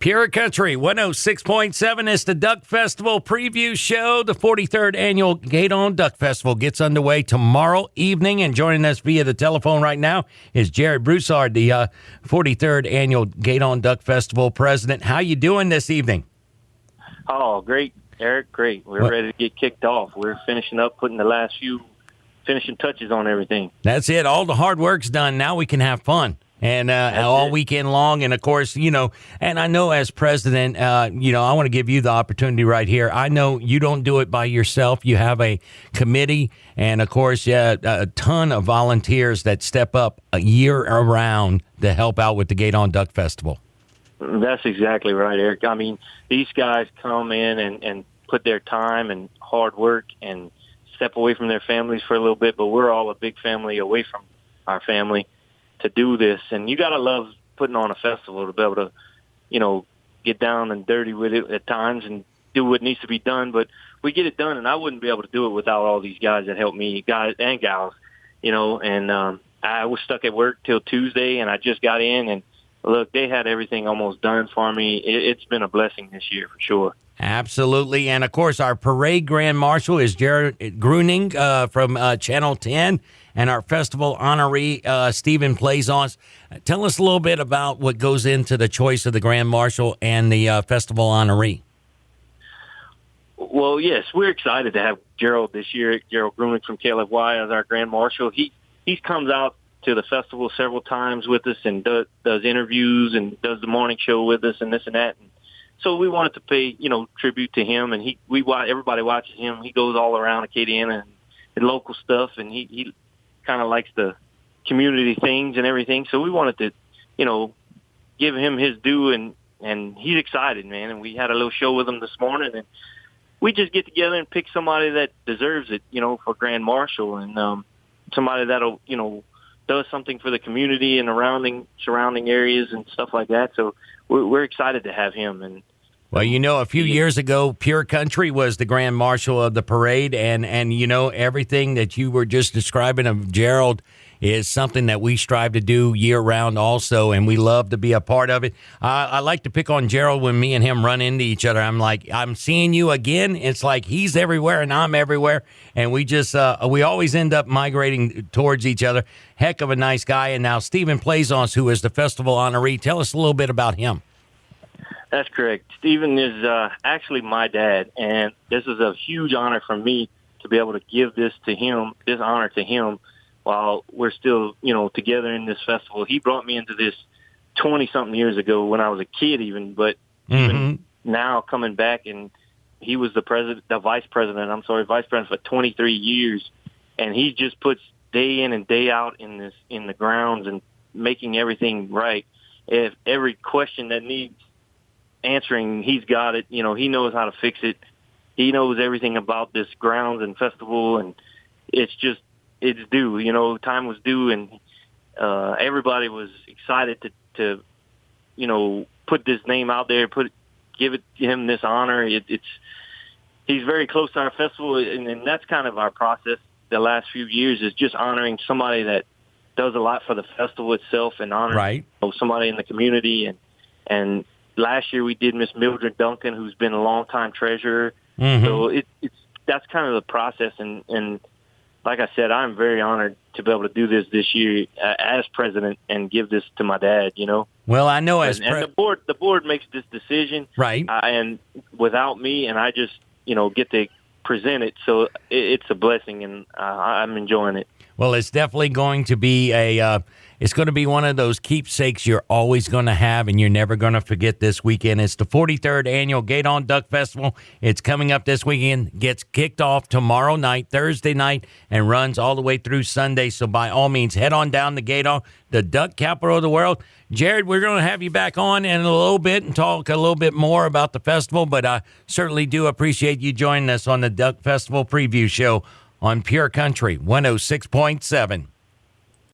Pure Country 106.7 is the Duck Festival preview show. The 43rd Annual Gueydan Duck Festival gets underway tomorrow evening, and joining us via the telephone right now is Jerrod Broussard, the 43rd Annual Gueydan Duck Festival president. How you doing this evening? Oh, great, Eric, great. We're ready to get kicked off. We're finishing up, putting the last few finishing touches on everything. That's it. All the hard work's done. Now we can have fun. And all weekend long. And, of course, and I know as president, I want to give you the opportunity right here. I know you don't do it by yourself. You have a committee and, of course, a ton of volunteers that step up a year around to help out with the Gueydan Duck Festival. That's exactly right, Eric. I mean, these guys come in and put their time and hard work and step away from their families for a little bit, but we're all a big family away from our family to do this. And you got to love putting on a festival to be able to, get down and dirty with it at times and do what needs to be done. But we get it done, and I wouldn't be able to do it without all these guys that help me, guys and gals, and I was stuck at work till Tuesday, and I just got in, and look, they had everything almost done for me. It's been a blessing this year for sure. Absolutely. And, of course, our parade grand marshal is Jared Gruning from Channel 10, and our festival honoree, Stephen Plaisance. Tell us a little bit about what goes into the choice of the grand marshal and the festival honoree. Well, yes, we're excited to have Gerald this year, Gerald Gruning from KLFY as our grand marshal. He comes out to the festival several times with us and does interviews and does the morning show with us and this and that. And so we wanted to pay, tribute to him, and everybody watches him. He goes all around Acadiana and local stuff, and he kind of likes the community things and everything. So we wanted to, give him his due, and he's excited, man. And we had a little show with him this morning, and we just get together and pick somebody that deserves it, for Grand Marshal, and somebody that'll, does something for the community and surrounding areas and stuff like that. So we're excited to have him. And well, a few years ago, Pure Country was the grand marshal of the parade, and everything that you were just describing of Gerald is something that we strive to do year-round also, and we love to be a part of it. I like to pick on Gerald when me and him run into each other. I'm like, I'm seeing you again. It's like he's everywhere and I'm everywhere, and we just we always end up migrating towards each other. Heck of a nice guy. And now Stephen Plaisance, who is the festival honoree. Tell us a little bit about him. That's correct. Stephen is actually my dad, and this is a huge honor for me to be able to give this honor to him while we're still, together in this festival. He brought me into this 20-something years ago when I was a kid even, but even now coming back, and he was vice president for 23 years, and he just puts day in and day out in the grounds and making everything right. If every question that needs answering, he's got it. He knows how to fix it. He knows everything about this grounds and festival, and it's due. Time was due, and everybody was excited to put this name out there, give him this honor. He's very close to our festival, and that's kind of our process the last few years, is just honoring somebody that does a lot for the festival itself, and honoring somebody in the community. And last year we did Miss Mildred Duncan, who's been a longtime treasurer. So that's kind of the process, and like I said, I'm very honored to be able to do this year as president and give this to my dad. Well, I know and the board makes this decision, right? And without me, and I just get to present it, so it's a blessing, and I'm enjoying it. Well, it's definitely going to be it's going to be one of those keepsakes you're always going to have, and you're never going to forget this weekend. It's the 43rd Annual Gueydan Duck Festival. It's coming up this weekend, gets kicked off tomorrow night, Thursday night, and runs all the way through Sunday. So by all means, head on down to Gueydan, the duck capital of the world. Jerrod, we're going to have you back on in a little bit and talk a little bit more about the festival, but I certainly do appreciate you joining us on the Duck Festival preview show on Pure Country 106.7.